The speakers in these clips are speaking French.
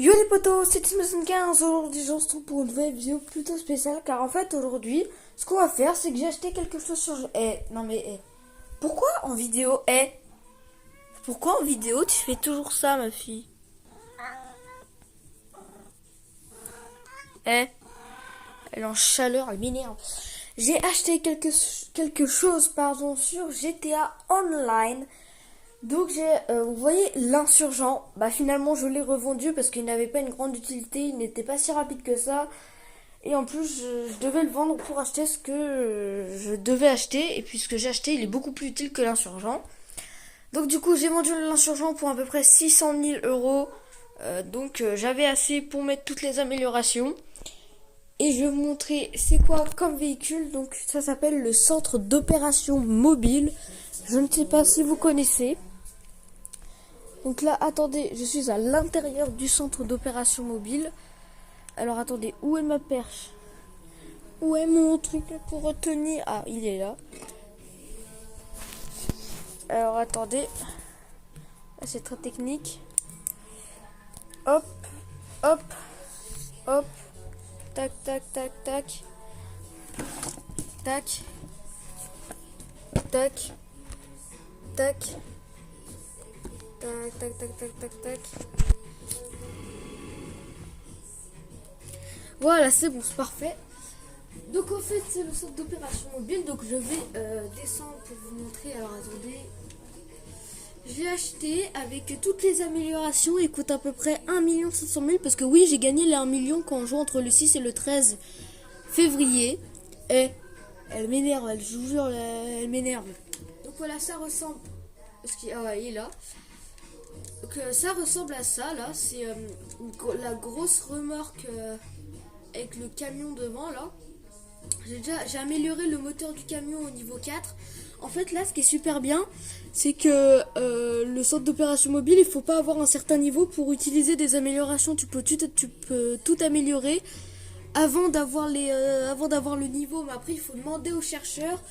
Yo les potos, c'est Tim15. Aujourd'hui, je se trouve pour une nouvelle vidéo plutôt spéciale. Car en fait, aujourd'hui, ce qu'on va faire, c'est que j'ai acheté quelque chose sur. Non mais, pourquoi en vidéo pourquoi en vidéo tu fais toujours ça, ma fille? Elle est en chaleur, elle m'énerve. J'ai acheté quelque chose pardon, sur GTA Online. Donc vous voyez l'insurgent, finalement je l'ai revendu parce qu'il n'avait pas une grande utilité, il n'était pas si rapide que ça. Et en plus je devais le vendre pour acheter ce que je devais acheter. Et puis ce que j'ai acheté il est beaucoup plus utile que l'insurgent. Donc du coup j'ai vendu l'insurgent pour à peu près 600 000 euros. Donc j'avais assez pour mettre toutes les améliorations. Et je vais vous montrer c'est quoi comme véhicule. Donc ça s'appelle le centre d'opération mobile. Je ne sais pas si vous connaissez. Donc là, attendez, je suis à l'intérieur du centre d'opération mobile. Alors attendez, où est ma perche? Où est mon truc pour retenir? Ah, il est là. Alors attendez. Là, c'est très technique. Hop, hop, hop. Tac, tac, tac, tac. Tac. Tac. Tac. Tac, tac, tac, tac, tac, tac. Voilà, c'est bon, c'est parfait. Donc en fait, c'est le centre d'opération mobile. Donc je vais descendre pour vous montrer. Alors attendez. J'ai acheté avec toutes les améliorations. Il coûte à peu près 1 500 000. Parce que oui, j'ai gagné les 1 million quand on joue entre le 6 et le 13 février. Et elle m'énerve, je vous jure, elle m'énerve. Donc voilà, ça ressemble. Ah ouais, il est là. Donc ça ressemble à ça là, c'est la grosse remorque avec le camion devant là. J'ai amélioré le moteur du camion au niveau 4. En fait là ce qui est super bien, c'est que le centre d'opération mobile, il faut pas avoir un certain niveau pour utiliser des améliorations. Tu peux tout améliorer avant d'avoir le niveau, mais après il faut demander aux chercheurs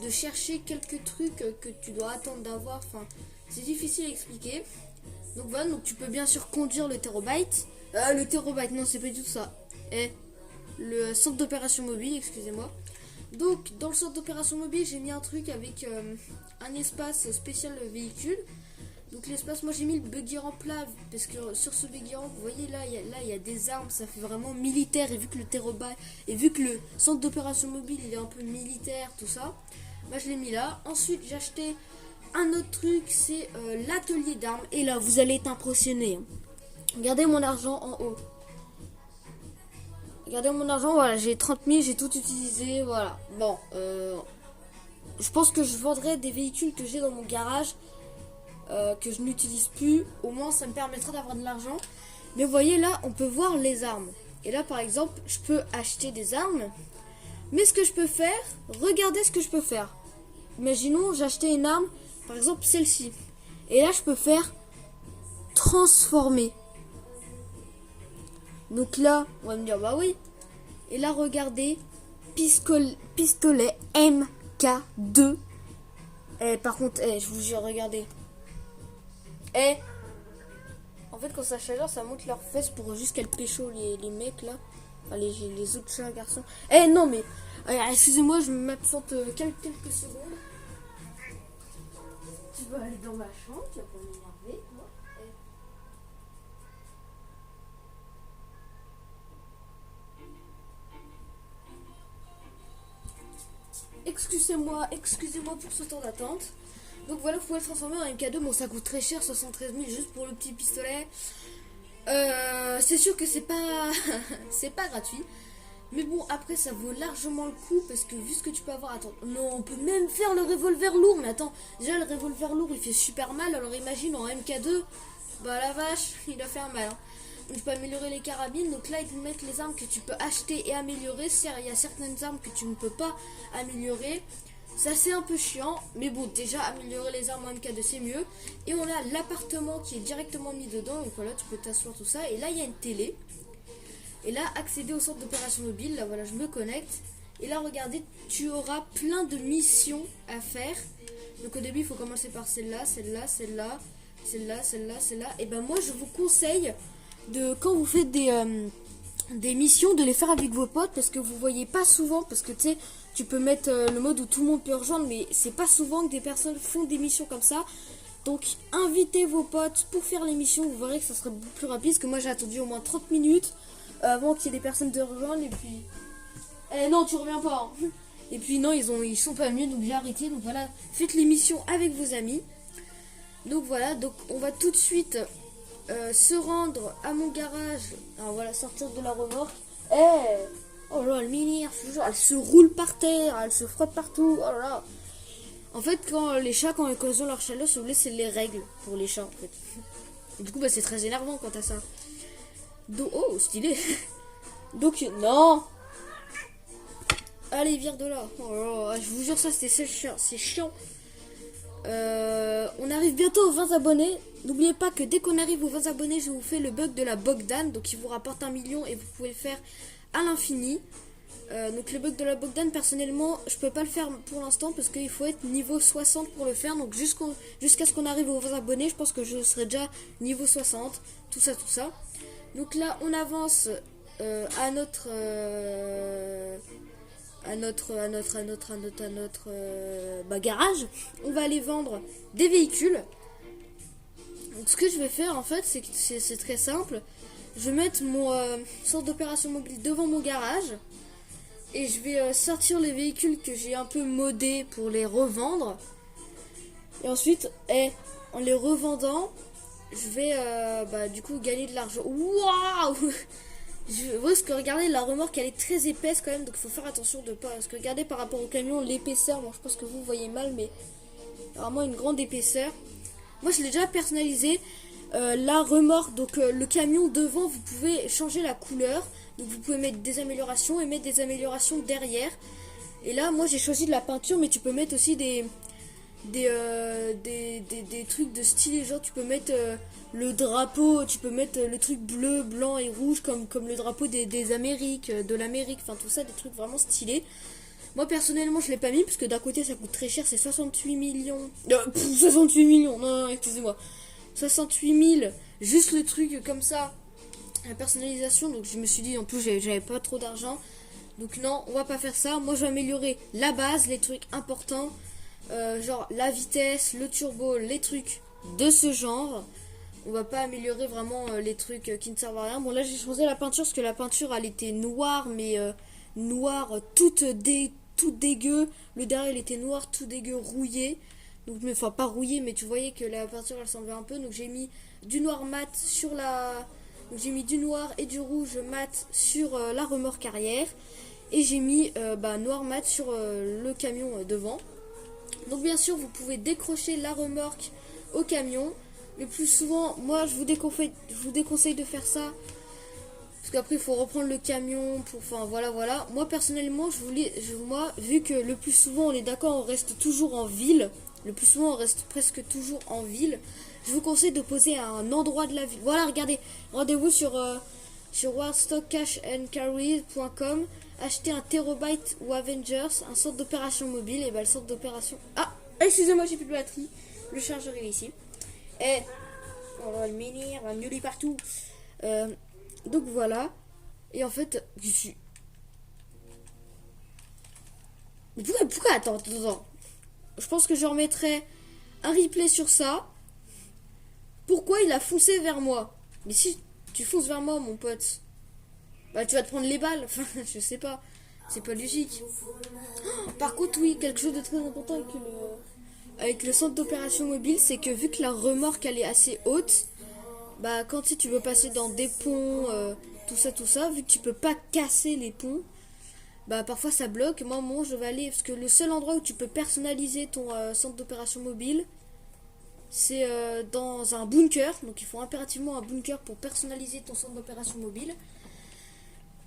de chercher quelques trucs que tu dois attendre d'avoir. Enfin, c'est difficile à expliquer. Donc voilà, donc tu peux bien sûr conduire le terabyte. Le terabyte, non, c'est pas du tout ça. Et le centre d'opération mobile, excusez-moi. Donc, dans le centre d'opération mobile, j'ai mis un truc avec un espace spécial véhicule. Donc l'espace, moi j'ai mis le buggy ramp plat, parce que sur ce buggy ramp, vous voyez là, il y a des armes, ça fait vraiment militaire. Et vu que le terabyte, et vu que le centre d'opération mobile, il est un peu militaire, tout ça, je l'ai mis là. Ensuite, j'ai acheté un autre truc, c'est l'atelier d'armes. Et là, vous allez être impressionné. Regardez mon argent en haut. Regardez mon argent, voilà, j'ai 30 000, j'ai tout utilisé, voilà. Bon, je pense que je vendrai des véhicules que j'ai dans mon garage, que je n'utilise plus. Au moins, ça me permettra d'avoir de l'argent. Mais vous voyez, là, on peut voir les armes. Et là, par exemple, je peux acheter des armes. Mais ce que je peux faire, regardez ce que je peux faire. Imaginons, j'ai acheté une arme, par exemple celle-ci. Et là, je peux faire transformer. Donc là, on va me dire, bah oui. Et là, regardez, pistolet MK2. Par contre, je vous jure, regardez. En fait, quand ça chaleur, ça monte leurs fesses pour juste qu'elles pécho les mecs là. Enfin, les autres chats garçons. Non, mais excusez-moi, je m'absente quelques secondes. Tu vas aller dans ma chambre, tu vas pas m'énerver, moi. Excusez-moi pour ce temps d'attente. Donc voilà, vous pouvez le transformer en MK2. Bon, ça coûte très cher, 73 000 juste pour le petit pistolet. C'est sûr que c'est pas c'est pas gratuit. Mais bon, après ça vaut largement le coup parce que vu ce que tu peux avoir, attends, non, on peut même faire le revolver lourd. Mais attends, déjà le revolver lourd il fait super mal. Alors imagine en MK2, la vache, il doit faire mal. Donc, tu peux améliorer les carabines. Donc là ils te mettent les armes que tu peux acheter et améliorer. Il y a certaines armes que tu ne peux pas améliorer. Ça c'est un peu chiant, mais bon, déjà améliorer les armes en MK2 c'est mieux. Et on a l'appartement qui est directement mis dedans. Donc voilà, tu peux t'asseoir tout ça. Et là il y a une télé. Et là, accéder au centre d'opération mobile, là voilà, je me connecte. Et là, regardez, tu auras plein de missions à faire. Donc au début, il faut commencer par celle-là, celle-là, celle-là, celle-là, celle-là, celle-là. Et ben moi, je vous conseille de quand vous faites des missions, de les faire avec vos potes, parce que vous voyez pas souvent, parce que tu sais, tu peux mettre le mode où tout le monde peut rejoindre, mais c'est pas souvent que des personnes font des missions comme ça. Donc invitez vos potes pour faire les missions, vous verrez que ça sera beaucoup plus rapide, parce que moi j'ai attendu au moins 30 minutes avant qu'il y ait des personnes de rejoindre, et puis... Eh non, tu reviens pas hein. Et puis non, ils sont pas venus, donc j'ai arrêté, donc voilà, faites les missions avec vos amis. Donc voilà, donc on va tout de suite se rendre à mon garage. Alors voilà, sortir de la remorque. Oh là, elle m'énerve, elle se roule par terre, elle se frotte partout. Oh là là. En fait, quand les chats, quand ils ont leur chaleur, si vous voulez, c'est les règles pour les chats en fait. Du coup, bah, c'est très énervant quant à ça. Donc, oh, stylé. Donc, non. Allez, vire de là. Oh là là, je vous jure, ça, c'est chiant. C'est chiant. On arrive bientôt aux 20 abonnés. N'oubliez pas que dès qu'on arrive aux 20 abonnés, je vous fais le bug de la Bogdan. Donc il vous rapporte 1 million et vous pouvez le faire à l'infini. Donc le bug de la Bogdan, personnellement, je peux pas le faire pour l'instant parce qu'il faut être niveau 60 pour le faire. Donc jusqu'à ce qu'on arrive aux 20 abonnés, je pense que je serai déjà niveau 60. Tout ça, tout ça. Donc là, on avance à notre... garage. On va aller vendre des véhicules. Donc ce que je vais faire en fait, c'est très simple. Je vais mettre mon centre d'opération mobile devant mon garage et je vais sortir les véhicules que j'ai un peu modés pour les revendre. Et ensuite, en les revendant, je vais du coup gagner de l'argent. Waouh! Parce que regardez, la remorque elle est très épaisse quand même, donc il faut faire attention de pas. Parce que regardez par rapport au camion, l'épaisseur, bon je pense que vous voyez mal, mais vraiment une grande épaisseur. Moi je l'ai déjà personnalisé. La remorque, donc le camion devant, vous pouvez changer la couleur. Donc vous pouvez mettre des améliorations et mettre des améliorations derrière. Et là, moi j'ai choisi de la peinture, mais tu peux mettre aussi des trucs de style, genre tu peux mettre le drapeau, tu peux mettre le truc bleu, blanc et rouge comme le drapeau des Amériques, de l'Amérique, enfin tout ça, des trucs vraiment stylés. Moi personnellement je l'ai pas mis parce que d'un côté ça coûte très cher, c'est 68 millions. 68 millions, non, excusez-moi. 68 000, juste le truc comme ça, la personnalisation, donc je me suis dit en plus j'avais pas trop d'argent. Donc non, on va pas faire ça. Moi je vais améliorer la base, les trucs importants. Genre la vitesse, le turbo, les trucs de ce genre. On va pas améliorer vraiment les trucs qui ne servent à rien. Bon là j'ai changé la peinture parce que la peinture elle était noire, mais noire toute dégueu. Le derrière il était noir tout dégueu, rouillé. Donc enfin pas rouillé, mais tu voyais que la peinture elle s'en va un peu. Donc j'ai mis du noir mat sur la... Donc j'ai mis du noir et du rouge mat sur la remorque arrière. Et j'ai mis noir mat sur le camion devant. Donc bien sûr vous pouvez décrocher la remorque au camion. Le plus souvent, moi je vous déconseille de faire ça. Parce qu'après il faut reprendre le camion pour... Enfin voilà. Moi personnellement, vu que le plus souvent on est d'accord, on reste toujours en ville. Le plus souvent on reste presque toujours en ville. Je vous conseille de poser à un endroit de la ville. Voilà, regardez. Rendez-vous sur warstockcashandcarries.com. Acheter un Terabyte ou Avengers, un centre d'opération mobile. Et le centre d'opération... Ah, excusez-moi, j'ai plus de batterie. Le chargeur est ici. Et on va le menhir, on va miauler partout. Donc voilà. Et en fait, je suis... Mais pourquoi attends. Je pense que je remettrai un replay sur ça. Pourquoi il a foncé vers moi? Mais si tu fonces vers moi, mon pote, bah tu vas te prendre les balles. Enfin, je sais pas. C'est pas logique. Oh, par contre, oui, quelque chose de très important avec le centre d'opération mobile, c'est que vu que la remorque elle est assez haute, bah quand tu veux passer dans des ponts, tout ça, vu que tu peux pas casser les ponts, bah parfois ça bloque. Moi je vais aller, parce que le seul endroit où tu peux personnaliser ton centre d'opération mobile, c'est dans un bunker. Donc il faut impérativement un bunker pour personnaliser ton centre d'opération mobile.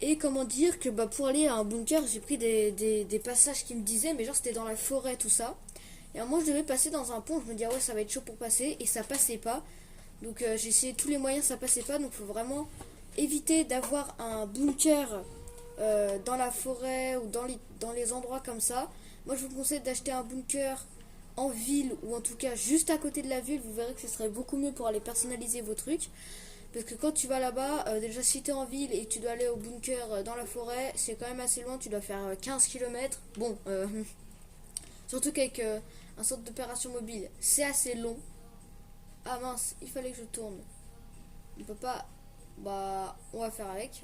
Et comment dire que pour aller à un bunker, j'ai pris des passages qui me disaient, mais genre c'était dans la forêt, tout ça. Et moi je devais passer dans un pont, je me disais ouais ça va être chaud pour passer, et ça passait pas. Donc j'ai essayé tous les moyens, ça passait pas. Donc il faut vraiment éviter d'avoir un bunker dans la forêt ou dans les endroits comme ça. Moi je vous conseille d'acheter un bunker en ville, ou en tout cas juste à côté de la ville. Vous verrez que ce serait beaucoup mieux pour aller personnaliser vos trucs. Parce que quand tu vas là-bas, déjà si t'es en ville et que tu dois aller au bunker dans la forêt, c'est quand même assez loin, tu dois faire 15 km. Bon, surtout qu'avec un centre d'opération mobile, c'est assez long. Ah mince, il fallait que je tourne. On peut pas... Bah, on va faire avec.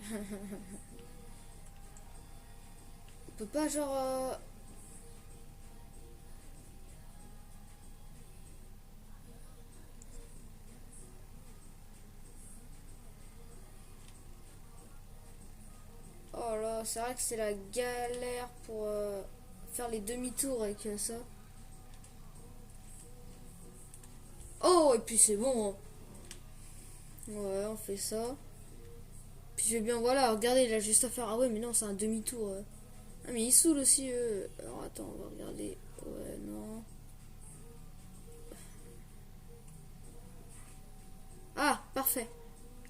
On peut pas genre... Oh là, c'est vrai que c'est la galère pour faire les demi-tours avec ça. Oh, et puis c'est bon, hein. Ouais, on fait ça. Puis je vais bien, voilà, regardez, il a juste à faire. Ah ouais, mais non, c'est un demi-tour. Ah, mais il saoule aussi. Alors attends, on va regarder. Ouais, non. Ah, parfait.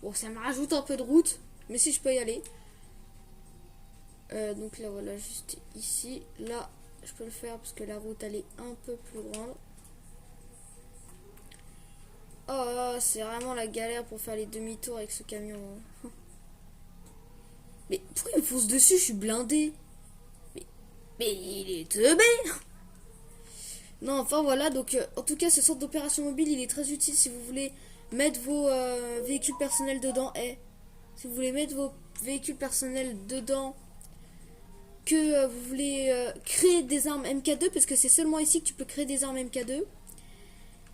Bon, ça me rajoute un peu de route, mais si je peux y aller. Donc là, voilà, juste ici. Là, je peux le faire parce que la route, elle est un peu plus grande. Oh, c'est vraiment la galère pour faire les demi-tours avec ce camion, hein. Mais pourquoi il me fonce dessus? Je suis blindé. Mais, mais il est teubé. Non, enfin voilà, donc en tout cas, ce centre d'opération mobile, il est très utile si vous voulez mettre vos véhicules personnels dedans. Et si vous voulez mettre vos véhicules personnels dedans, que vous voulez créer des armes MK2, parce que c'est seulement ici que tu peux créer des armes MK2,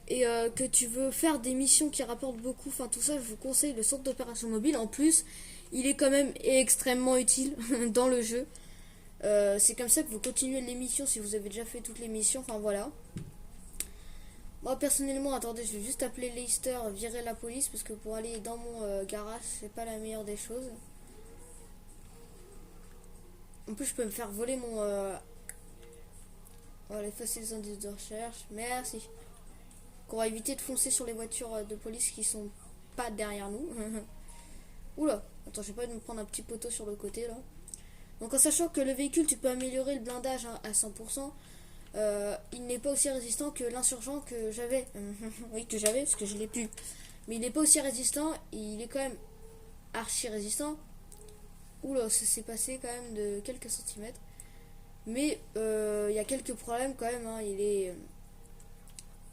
et que tu veux faire des missions qui rapportent beaucoup, enfin tout ça, je vous conseille le centre d'opération mobile. En plus, il est quand même extrêmement utile dans le jeu. C'est comme ça que vous continuez les missions si vous avez déjà fait toutes les missions, enfin voilà. Moi personnellement, attendez, je vais juste appeler Leicester, virer la police, parce que pour aller dans mon garage, c'est pas la meilleure des choses. En plus, je peux me faire voler mon... Voilà, effacer les indices de recherche, merci. On va éviter de foncer sur les voitures de police qui sont pas derrière nous. Oula, attends, j'ai pas de me prendre un petit poteau sur le côté là. Donc en sachant que le véhicule, tu peux améliorer le blindage à 100%, il n'est pas aussi résistant que l'insurgent que j'avais. Oui, que j'avais, parce que je l'ai plus. Mais il n'est pas aussi résistant, il est quand même archi résistant. Oula, ça s'est passé quand même de quelques centimètres. Mais il y a quelques problèmes quand même, hein.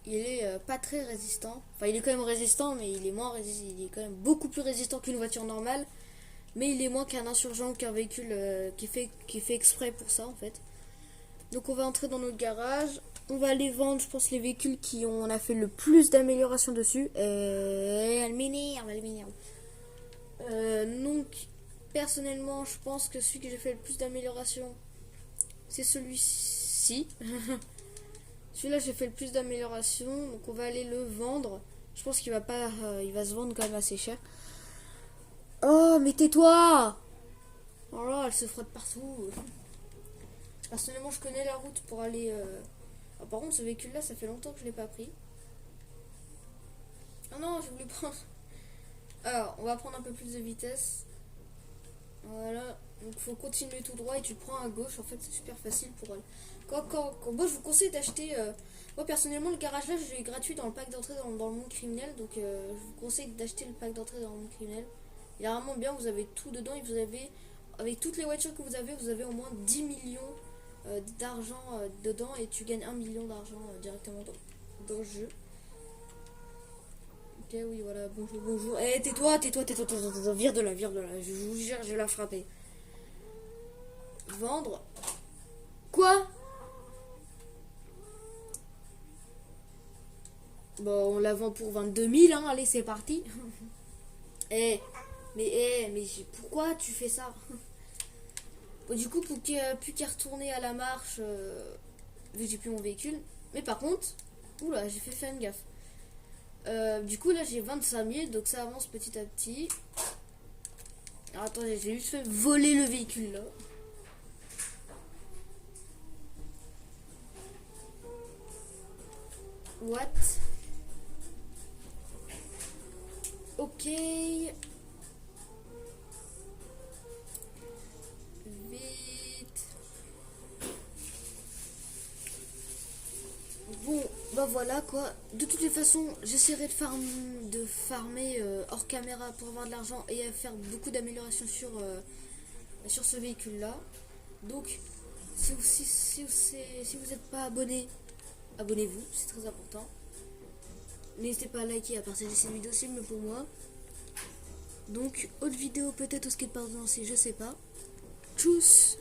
Il est pas très résistant. Enfin, il est quand même résistant, mais il est moins résistant. Il est quand même beaucoup plus résistant qu'une voiture normale. Mais il est moins qu'un insurgent, qu'un véhicule qui fait exprès pour ça, en fait. Donc, on va entrer dans notre garage. On va aller vendre, je pense, les véhicules on a fait le plus d'amélioration dessus. Elle m'énerve, elle m'énerve. Donc, personnellement, je pense que celui que j'ai fait le plus d'amélioration, c'est celui-ci. Celui-là, j'ai fait le plus d'amélioration, donc on va aller le vendre. Je pense qu'il va pas, il va se vendre quand même assez cher. Oh, mais tais-toi! Oh là, elle se frotte partout. Personnellement, je connais la route pour aller. Ah, par contre, ce véhicule-là, ça fait longtemps que je l'ai pas pris. Ah non, je voulais prendre. Alors, on va prendre un peu plus de vitesse. Voilà. Donc, il faut continuer tout droit et tu prends à gauche. En fait, c'est super facile pour elle. Moi, je vous conseille d'acheter. Moi, personnellement, le garage là, je l'ai gratuit dans le pack d'entrée dans le monde criminel. Donc, je vous conseille d'acheter le pack d'entrée dans le monde criminel. Il est vraiment bien. Vous avez tout dedans et vous avez, avec toutes les voitures que vous avez au moins 10 millions d'argent dedans et tu gagnes 1 million d'argent directement dans le jeu. Ok, oui, voilà. Bonjour, bonjour. Eh, tais-toi, tais-toi, tais-toi, tais-toi. Vire de là, vire de là. Je vous jure, je vais la frapper. Vendre. Quoi? Bon, on la vend pour 22 000, hein. Allez, c'est parti. Eh, mais pourquoi tu fais ça? Bon, du coup, pour qu'il plus qu'à retourner à la marche, vu que j'ai plus mon véhicule. Mais par contre, oula, j'ai fait faire une gaffe. Du coup, là, j'ai 25 000, donc ça avance petit à petit. Alors, attendez, j'ai juste fait voler le véhicule, là. What? Ok. Vite. Bon, bah voilà quoi. De toutes les façons, j'essaierai de farmer hors caméra pour avoir de l'argent et à faire beaucoup d'améliorations sur ce véhicule là. Donc si vous n'êtes pas abonné, abonnez-vous, c'est très important. N'hésitez pas à liker et à partager cette vidéo, c'est mieux pour moi. Donc autre vidéo peut-être au skatepark de Nancy, je sais pas. Tchuss.